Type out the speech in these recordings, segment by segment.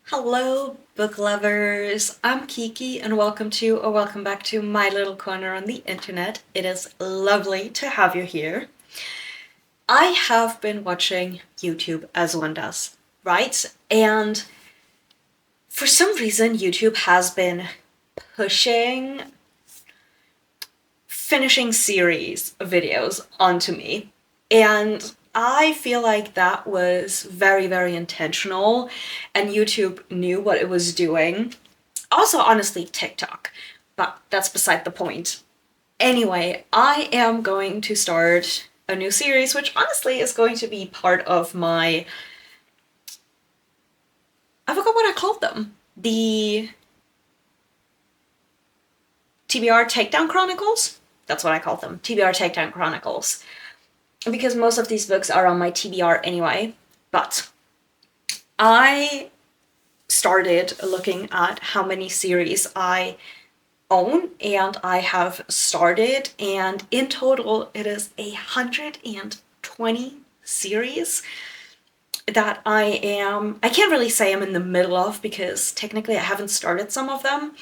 Hello, book lovers! I'm Kiki, and welcome back to my little corner on the internet. It is lovely to have you here. I have been watching YouTube as one does, right? And for some reason, YouTube has been pushing finishing series videos onto me. And I feel like that was very, very intentional, and YouTube knew what it was doing. Also, honestly, TikTok, but that's beside the point. Anyway, I am going to start a new series, which honestly is going to be part of my. I forgot what I called them. The TBR Takedown Chronicles? That's what I called them. TBR Takedown Chronicles. Because most of these books are on my TBR anyway. But I started looking at how many series I own, and I have started, and in total it is 120 series that I can't really say I'm in the middle of because technically I haven't started some of them,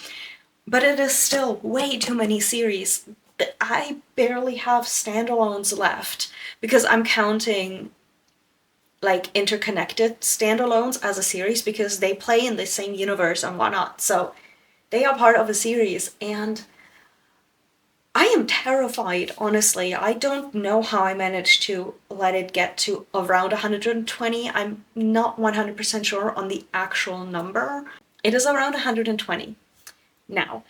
but it is still way too many series that I barely have standalones left because I'm counting like interconnected standalones as a series because they play in the same universe and whatnot. So they are part of a series, and I am terrified, honestly. I don't know how I managed to let it get to around 120. I'm not 100% sure on the actual number. It is around 120. Now,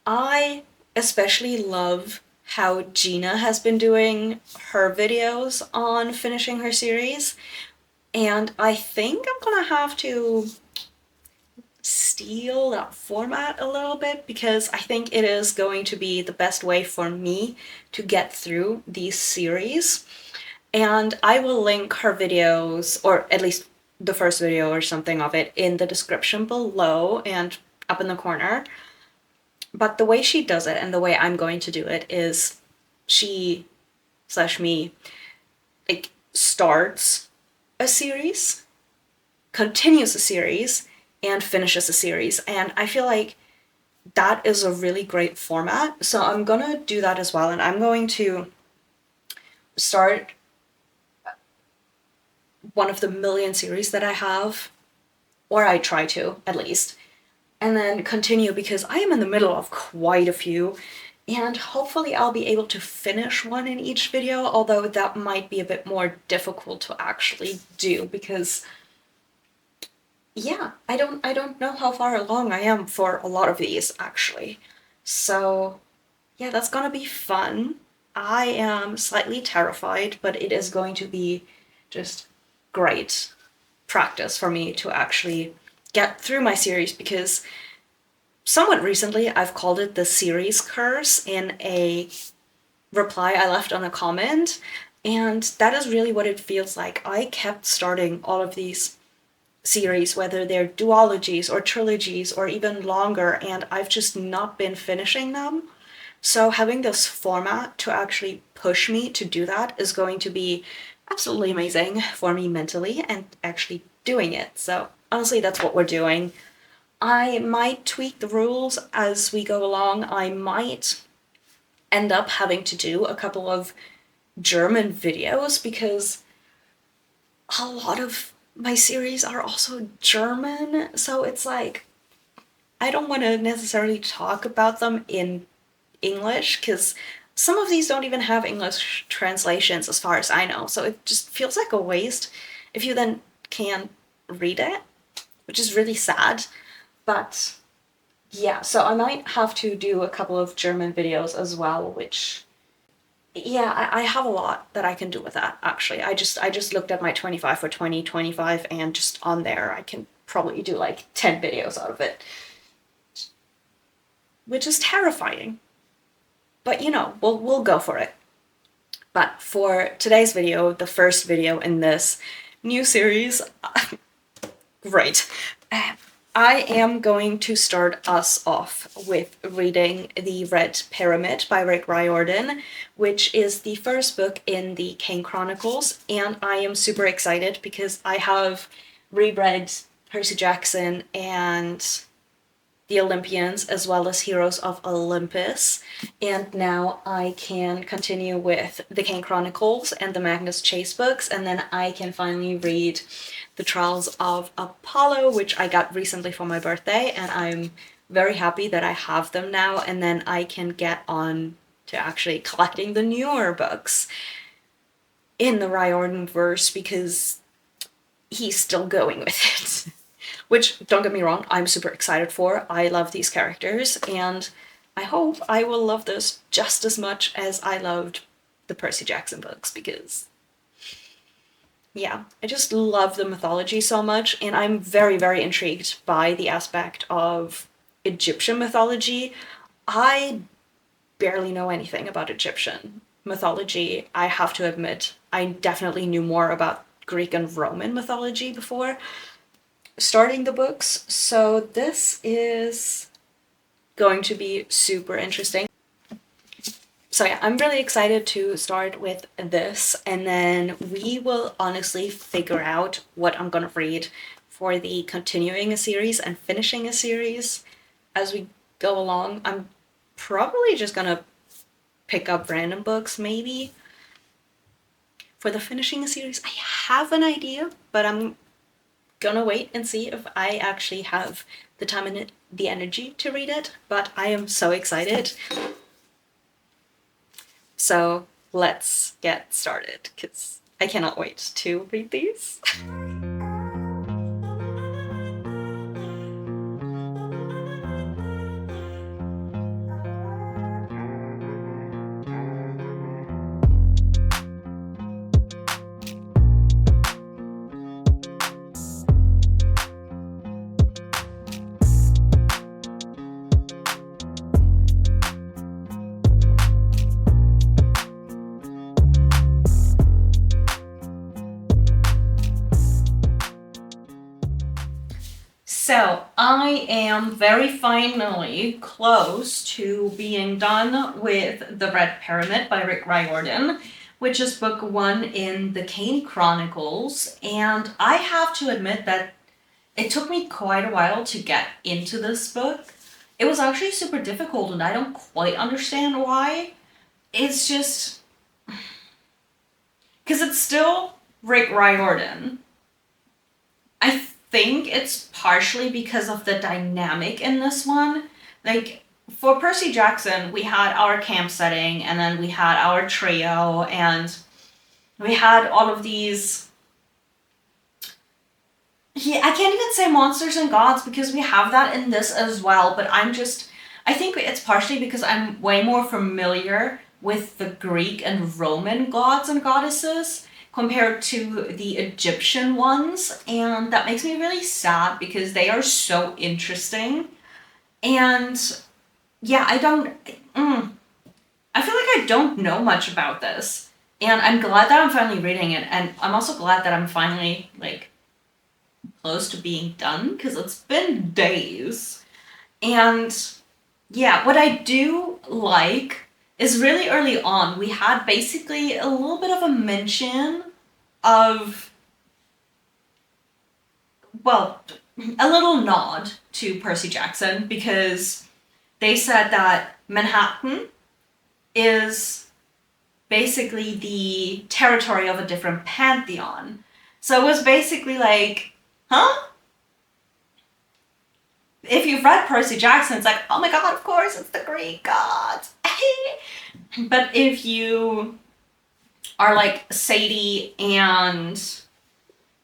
I especially love how Gina has been doing her videos on finishing her series, and I think I'm gonna have to steal that format a little bit because I think it is going to be the best way for me to get through these series. And I will link her videos, or at least the first video or something of it, in the description below and up in the corner. But the way she does it and the way I'm going to do it is she slash me like starts a series, continues a series, and finishes a series. And I feel like that is a really great format. So I'm gonna do that as well. And I'm going to start one of the million series that I have, or I try to at least, and then continue because I am in the middle of quite a few. And hopefully I'll be able to finish one in each video, although that might be a bit more difficult to actually do because yeah, I don't know how far along I am for a lot of these actually. So, yeah, that's gonna be fun. I am slightly terrified, but it is going to be just great practice for me to actually get through my series because somewhat recently I've called it the series curse in a reply I left on a comment, and that is really what it feels like. I kept starting all of these series, whether they're duologies or trilogies or even longer, and I've just not been finishing them. So having this format to actually push me to do that is going to be absolutely amazing for me mentally and actually doing it. So honestly, that's what we're doing. I might tweak the rules as we go along. I might end up having to do a couple of German videos because a lot of my series are also German, so it's like I don't want to necessarily talk about them in English because some of these don't even have English translations as far as I know, so it just feels like a waste if you then can't read it, which is really sad. But yeah, so I might have to do a couple of German videos as well, which yeah, I have a lot that I can do with that actually. I just looked at my 25 for 2025 and just on there I can probably do like 10 videos out of it, which is terrifying. But you know, we'll go for it. But for today's video, the first video in this new series, great. I am going to start us off with reading The Red Pyramid by Rick Riordan, which is the first book in the Kane Chronicles, and I am super excited because I have reread Percy Jackson and the Olympians, as well as Heroes of Olympus. And now I can continue with the Kane Chronicles and the Magnus Chase books, and then I can finally read the Trials of Apollo, which I got recently for my birthday, and I'm very happy that I have them now, and then I can get on to actually collecting the newer books in the Riordan verse because he's still going with it. Which, don't get me wrong, I'm super excited for. I love these characters, and I hope I will love this just as much as I loved the Percy Jackson books, because, yeah, I just love the mythology so much, and I'm very, very intrigued by the aspect of Egyptian mythology. I barely know anything about Egyptian mythology, I have to admit. I definitely knew more about Greek and Roman mythology before starting the books, so this is going to be super interesting. So yeah, I'm really excited to start with this, and then we will honestly figure out what I'm gonna read for the continuing a series and finishing a series as we go along. I'm probably just gonna pick up random books, maybe. For the finishing a series, I have an idea, but I'm gonna wait and see if I actually have the time and the energy to read it, but I am so excited. So let's get started, because I cannot wait to read these. So I am very finally close to being done with The Red Pyramid by Rick Riordan, which is book 1 in the Kane Chronicles, and I have to admit that it took me quite a while to get into this book. It was actually super difficult, and I don't quite understand why. It's just because it's still Rick Riordan. I think it's partially because of the dynamic in this one. Like, for Percy Jackson, we had our camp setting, and then we had our trio, and we had all of these... Yeah, I can't even say monsters and gods because we have that in this as well, but I think it's partially because I'm way more familiar with the Greek and Roman gods and goddesses compared to the Egyptian ones, and that makes me really sad because they are so interesting. And yeah, I feel like I don't know much about this, and I'm glad that I'm finally reading it, and I'm also glad that I'm finally, like, close to being done, because it's been days. And yeah, what I do like is really early on, we had basically a little bit of a mention of, well, a little nod to Percy Jackson, because they said that Manhattan is basically the territory of a different pantheon. So it was basically like, huh? If you've read Percy Jackson, it's like, oh my god, of course, it's the Greek gods. But if you are like Sadie and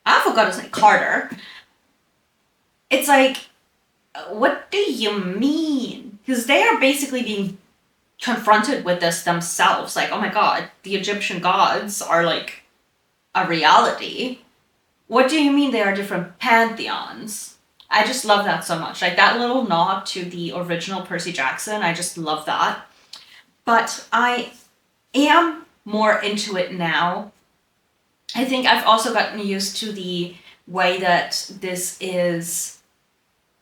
I forgot his name, Carter, it's like, what do you mean? Because they are basically being confronted with this themselves. Like, oh my god, the Egyptian gods are like a reality. What do you mean they are different pantheons? I just love that so much. Like, that little nod to the original Percy Jackson, I just love that. But I am more into it now. I think I've also gotten used to the way that this is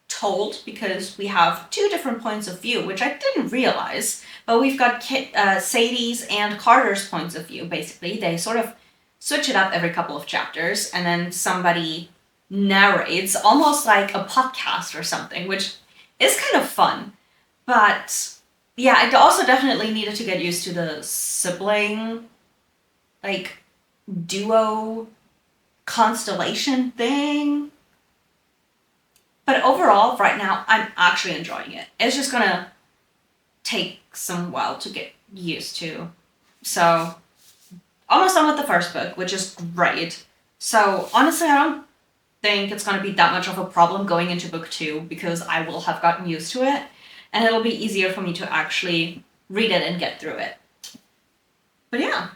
told, because we have 2 different points of view, which I didn't realize. But we've got Sadie's and Carter's points of view, basically. They sort of switch it up every couple of chapters, and then somebody narrates almost like a podcast or something, which is kind of fun. But yeah, I also definitely needed to get used to the sibling, like, duo constellation thing. But overall, right now, I'm actually enjoying it. It's just gonna take some while to get used to. So, almost done with the first book, which is great. So, honestly, I don't think it's gonna be that much of a problem going into book 2 because I will have gotten used to it and it'll be easier for me to actually read it and get through it. But yeah,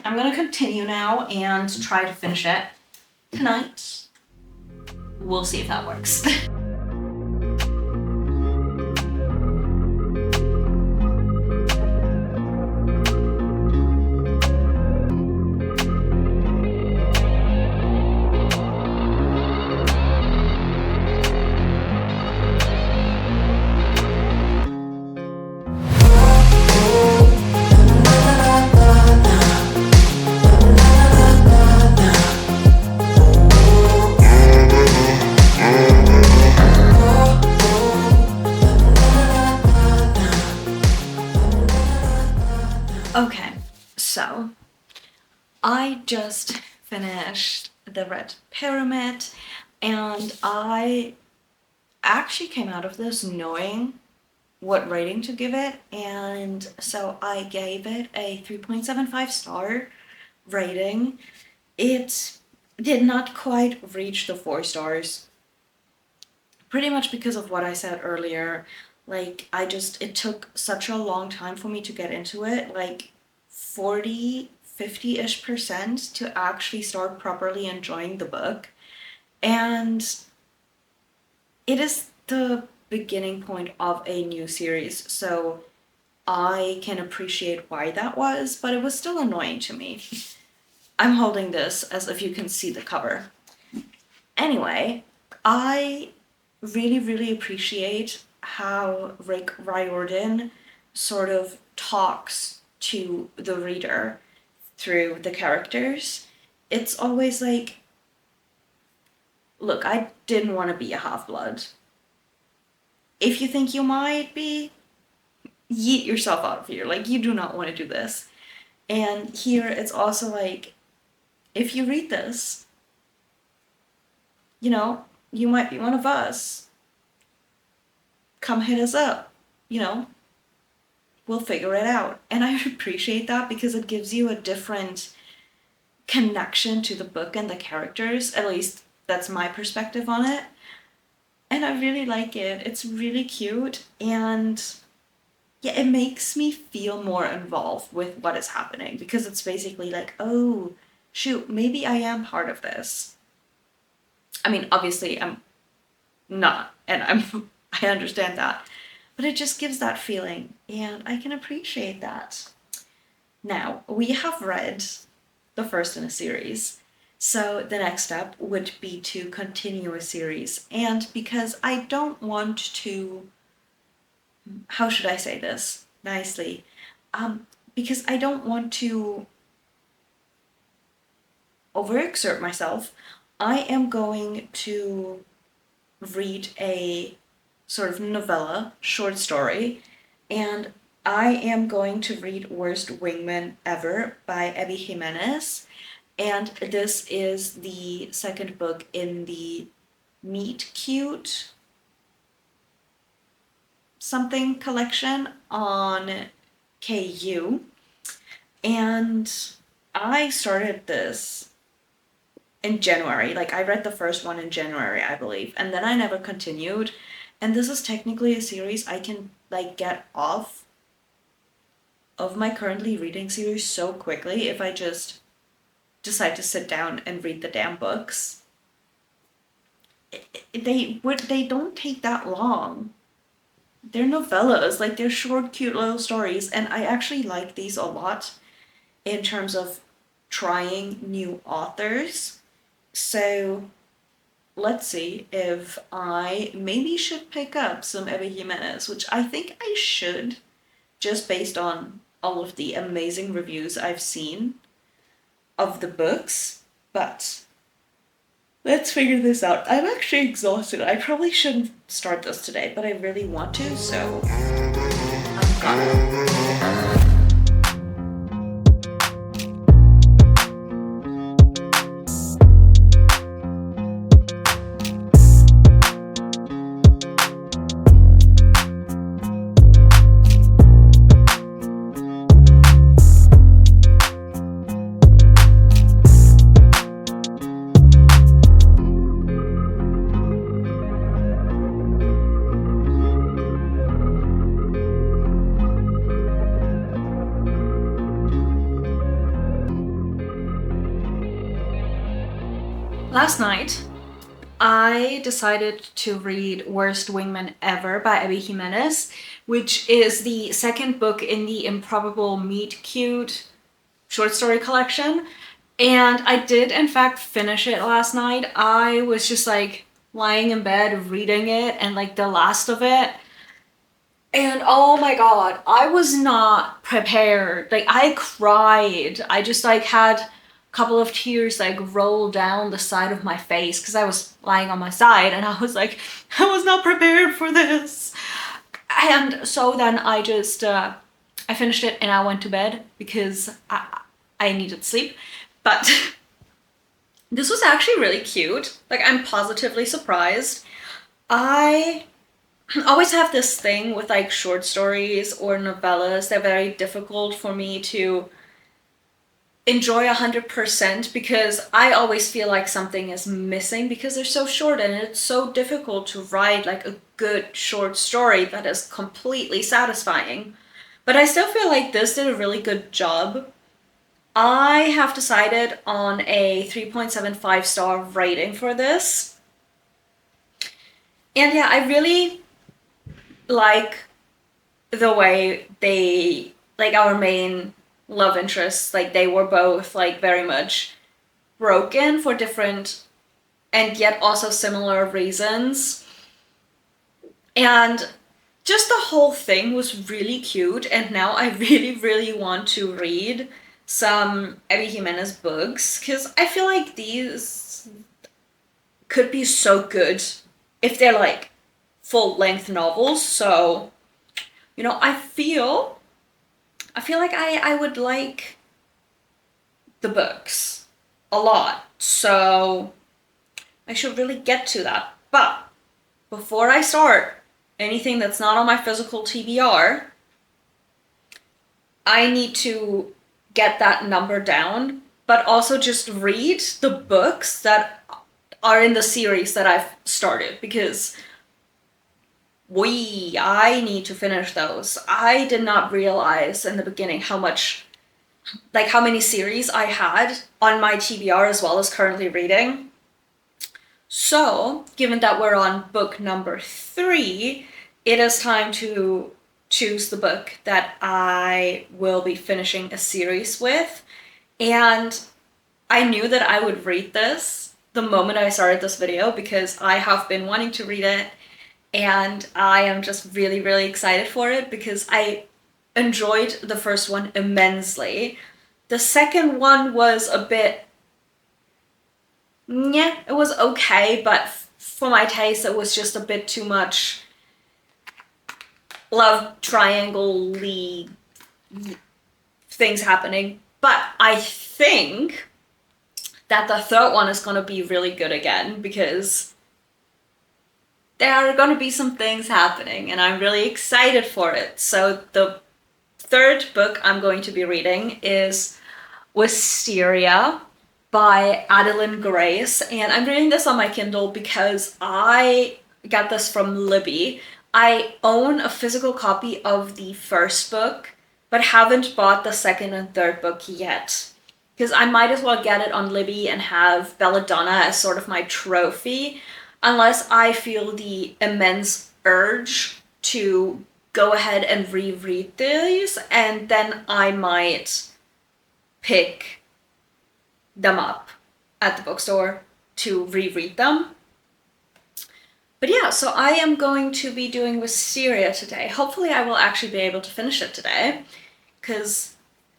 I'm gonna continue now and try to finish it tonight. We'll see if that works. Okay, so I just finished The Red Pyramid, and I actually came out of this knowing what rating to give it, and so I gave it a 3.75 star rating. It did not quite reach the 4 stars, pretty much because of what I said earlier. Like, it took such a long time for me to get into it, like 40, 50-ish percent to actually start properly enjoying the book. And it is the beginning point of a new series, so I can appreciate why that was, but it was still annoying to me. I'm holding this as if you can see the cover. Anyway, I really, really appreciate how Rick Riordan sort of talks to the reader through the characters. It's always like, look, I didn't want to be a half-blood. If you think you might be, yeet yourself out of here. Like, you do not want to do this. And here it's also like, if you read this, you know, you might be one of us. Come hit us up, you know, we'll figure it out. And I appreciate that because it gives you a different connection to the book and the characters. At least that's my perspective on it. And I really like it. It's really cute, and yeah, it makes me feel more involved with what is happening because it's basically like, oh, shoot, maybe I am part of this. I mean, obviously I'm not, and I understand that, but it just gives that feeling, and I can appreciate that. Now, we have read the first in a series, so the next step would be to continue a series, and because I don't want to, how should I say this nicely? Because I don't want to overexert myself, I am going to read a sort of novella, short story, and I am going to read Worst Wingman Ever by Abby Jimenez, and this is the second book in the Meet Cute something collection on KU, and I started this in January. Like, I read the first one in January, I believe, and then I never continued. And this is technically a series I can, like, get off of my currently reading series so quickly if I just decide to sit down and read the damn books. They don't take that long. They're novellas, like, they're short, cute little stories, and I actually like these a lot in terms of trying new authors. So let's see if I maybe should pick up some Eva Jimenez, which I think I should, just based on all of the amazing reviews I've seen of the books. But Let's figure this out. I'm actually exhausted. I probably shouldn't start this today, but I really want to, so I'm gonna. Last night, I decided to read Worst Wingman Ever by Abby Jimenez, which is the second book in the Improbable Meet Cute short story collection. And I did, in fact, finish it last night. I was just like lying in bed reading it and like the last of it. And oh my god, I was not prepared. Like, I cried. I just like had a couple of tears like roll down the side of my face because I was lying on my side and I was like, I was not prepared for this. And so then I just, I finished it and I went to bed because I needed sleep. But this was actually really cute. Like, I'm positively surprised. I always have this thing with like short stories or novellas. They're very difficult for me to enjoy 100% because I always feel like something is missing because they're so short and it's so difficult to write like a good short story that is completely satisfying. But I still feel like this did a really good job. I have decided on a 3.75 star rating for this. And yeah, I really like the way they, like our main love interests, like they were both like very much broken for different and yet also similar reasons. And just the whole thing was really cute, and now I really, really want to read some Abby Jimenez books because I feel like these could be so good if they're like full-length novels. So, you know, I feel like I would like the books a lot. So I should really get to that. But before I start anything that's not on my physical TBR, I need to get that number down, but also just read the books that are in the series that I've started because I need to finish those. I did not realize in the beginning how many series I had on my TBR as well as currently reading. So, given that we're on book number 3, it is time to choose the book that I will be finishing a series with. And I knew that I would read this the moment I started this video because I have been wanting to read it. And I am just really, really excited for it because I enjoyed the first one immensely. The second one was a bit, yeah, it was okay, but for my taste, it was just a bit too much love triangle-y things happening. But I think that the third one is gonna be really good again because there are going to be some things happening and I'm really excited for it. So the third book I'm going to be reading is Wisteria by Adeline Grace. And I'm reading this on my Kindle because I got this from Libby. I own a physical copy of the first book, but haven't bought the second and third book yet. Because I might as well get it on Libby and have Belladonna as sort of my trophy, unless I feel the immense urge to go ahead and reread these, and then I might pick them up at the bookstore to reread them. But yeah, so I am going to be doing Wisteria today. Hopefully I will actually be able to finish it today, because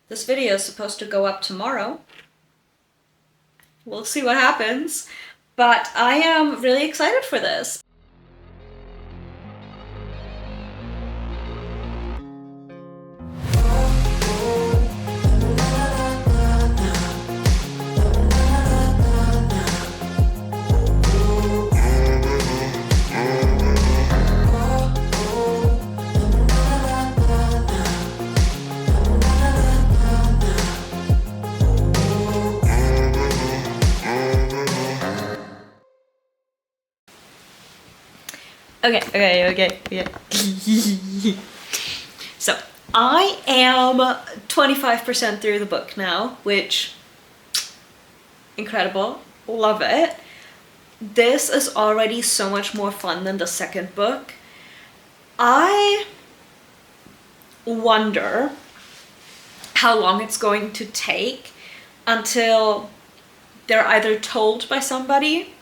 this video is supposed to go up tomorrow. We'll see what happens. But I am really excited for this. Okay. So, I am 25% through the book now, which, incredible, love it. This is already so much more fun than the second book. I wonder how long it's going to take until they're either told by somebody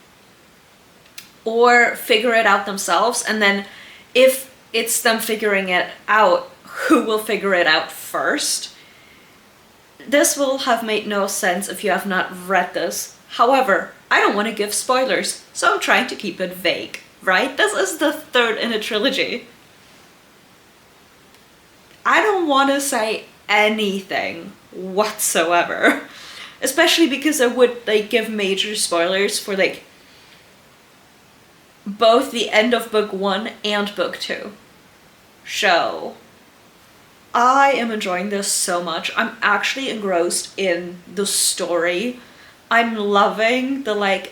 or figure it out themselves, and then if it's them figuring it out, who will figure it out first? This will have made no sense if you have not read this. However, I don't want to give spoilers, so I'm trying to keep it vague, right? This is the third in a trilogy. I don't want to say anything whatsoever, especially because I would give major spoilers for both the end of book 1 and book 2. So, I am enjoying this so much. I'm actually engrossed in the story. I'm loving the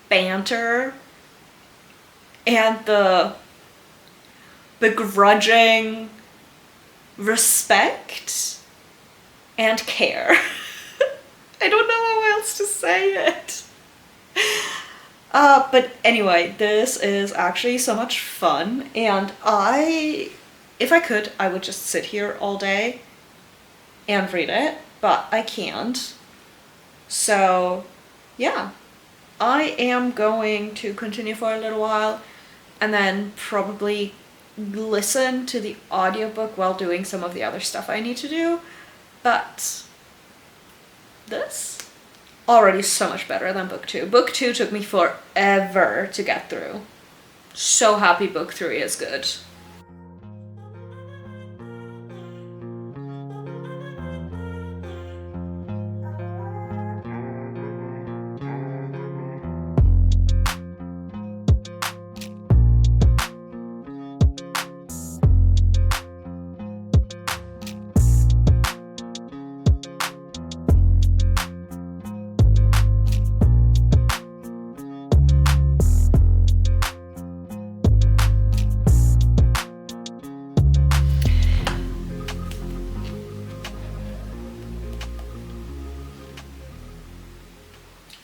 banter and the begrudging respect and care. I don't know how else to say it. But anyway, this is actually so much fun, and if I could, I would just sit here all day and read it, but I can't. So, yeah. I am going to continue for a little while, and then probably listen to the audiobook while doing some of the other stuff I need to do, but this already so much better than book 2. Book 2 took me forever to get through. So happy book 3 is good.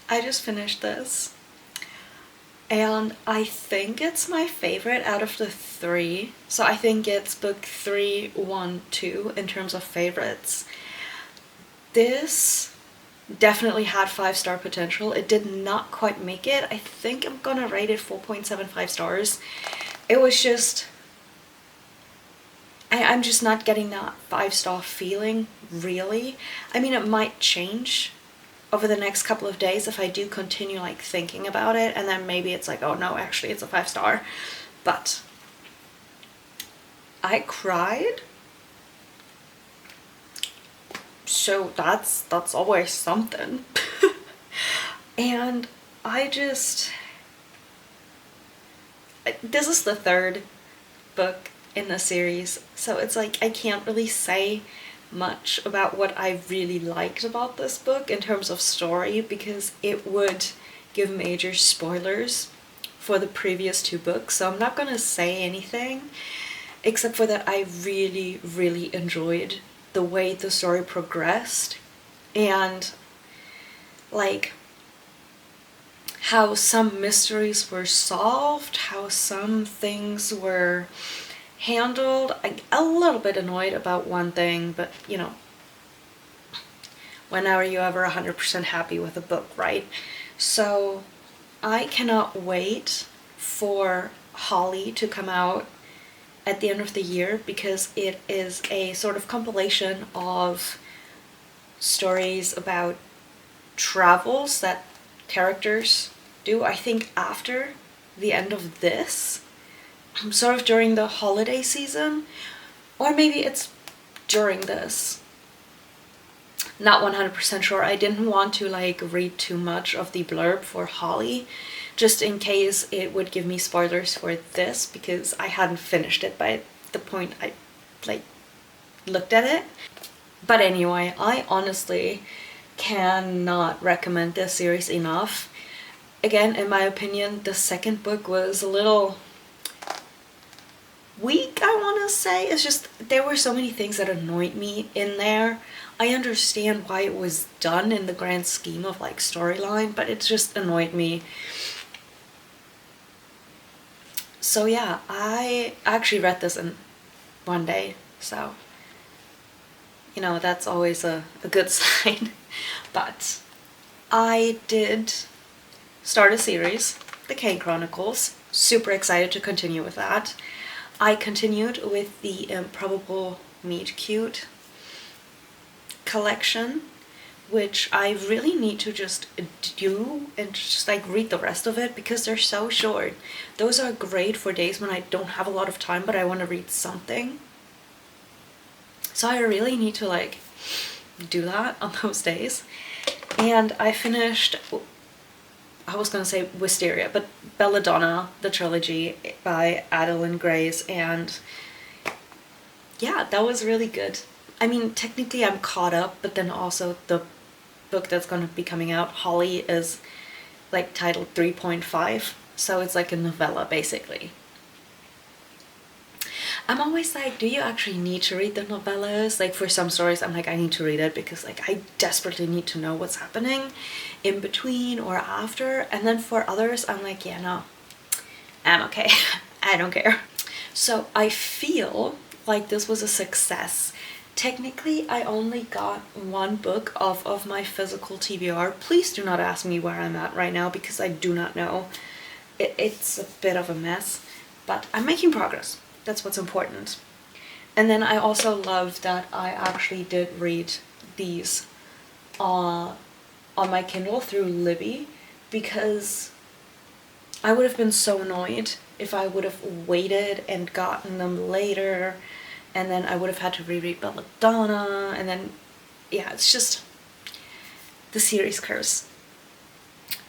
I just finished this, and I think it's my favorite out of the 3. So I think it's book 3, 1, 2 in terms of favorites. This definitely had 5-star potential. It did not quite make it. I think I'm gonna rate it 4.75 stars. It was just, I'm just not getting that 5-star feeling, really. I mean, it might change over the next couple of days if I do continue thinking about it, and then maybe it's oh no, actually it's a 5-star. But I cried, so that's always something. And this is the third book in the series, so it's I can't really say much about what I really liked about this book in terms of story, because it would give major spoilers for the previous 2 books, so I'm not gonna say anything except for that I really, really enjoyed the way the story progressed, and how some mysteries were solved, how some things were handled. I'm a little bit annoyed about one thing, but when are you ever 100% happy with a book, right? So I cannot wait for Holly to come out at the end of the year, because it is a sort of compilation of stories about travels that characters do, I think after the end of this, sort of during the holiday season, or maybe it's during this. Not 100% sure. I didn't want to like read too much of the blurb for Holly, just in case it would give me spoilers for this, because I hadn't finished it by the point I like looked at it. But anyway, I honestly cannot recommend this series enough. Again, in my opinion, the second book was a little weak, I want to say. It's just there were so many things that annoyed me in there. I understand why it was done in the grand scheme of like storyline, but it just annoyed me. So yeah, I actually read this in one day, so you know, that's always a good sign. But I did start a series, The Kane Chronicles. Super excited to continue with that. I continued with the Improbable Meet Cute collection, which I really need to just do and just like read the rest of it because they're so short. Those are great for days when I don't have a lot of time but I want to read something. So I really need to like do that on those days. And I finished, I was gonna say Wisteria, but Belladonna, the trilogy by Adeline Grace, and yeah, that was really good. I mean, technically I'm caught up, but then also the book that's gonna be coming out, Holly, is like titled 3.5, so it's like a novella basically. I'm always like, do you actually need to read the novellas? Like for some stories I'm like, I need to read it because like I desperately need to know what's happening in between or after. And then for others I'm like, yeah, no, I'm okay. I don't care. So I feel like this was a success. Technically I only got one book off of my physical TBR. Please do not ask me where I'm at right now because I do not know. It's a bit of a mess, but I'm making progress. That's what's important. And then I also love that I actually did read these on my Kindle through Libby, because I would have been so annoyed if I would have waited and gotten them later, and then I would have had to reread Belladonna, and then yeah, it's just the series curse.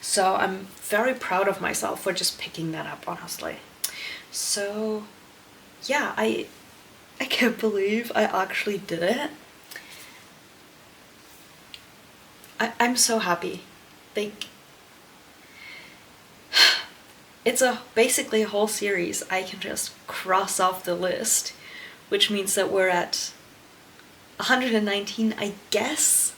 So I'm very proud of myself for just picking that up, honestly. So yeah, I can't believe I actually did it. I'm so happy. Like, it's basically a whole series I can just cross off the list, which means that we're at 119, I guess.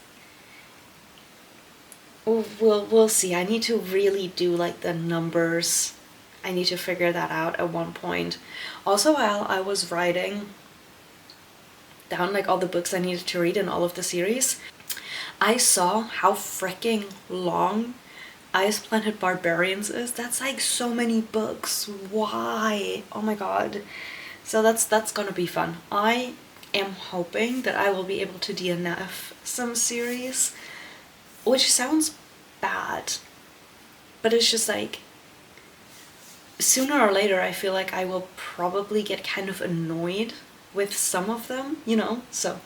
We'll see. I need to really do like the numbers. I need to figure that out at one point. Also, while I was writing down like all the books I needed to read in all of the series, I saw how freaking long Ice Planet Barbarians is. That's like so many books. Why? Oh my god. So that's gonna be fun. I am hoping that I will be able to DNF some series, which sounds bad, but it's just like sooner or later I feel like I will probably get kind of annoyed with some of them, you know? So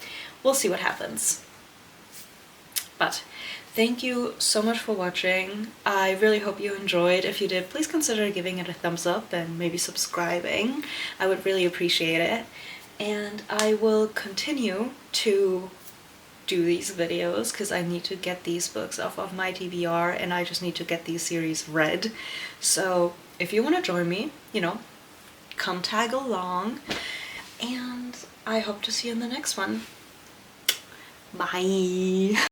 we'll see what happens. But thank you so much for watching. I really hope you enjoyed. If you did, please consider giving it a thumbs up and maybe subscribing. I would really appreciate it. And I will continue to do these videos because I need to get these books off of my TBR and I just need to get these series read. So if you want to join me, you know, come tag along, and I hope to see you in the next one. Bye!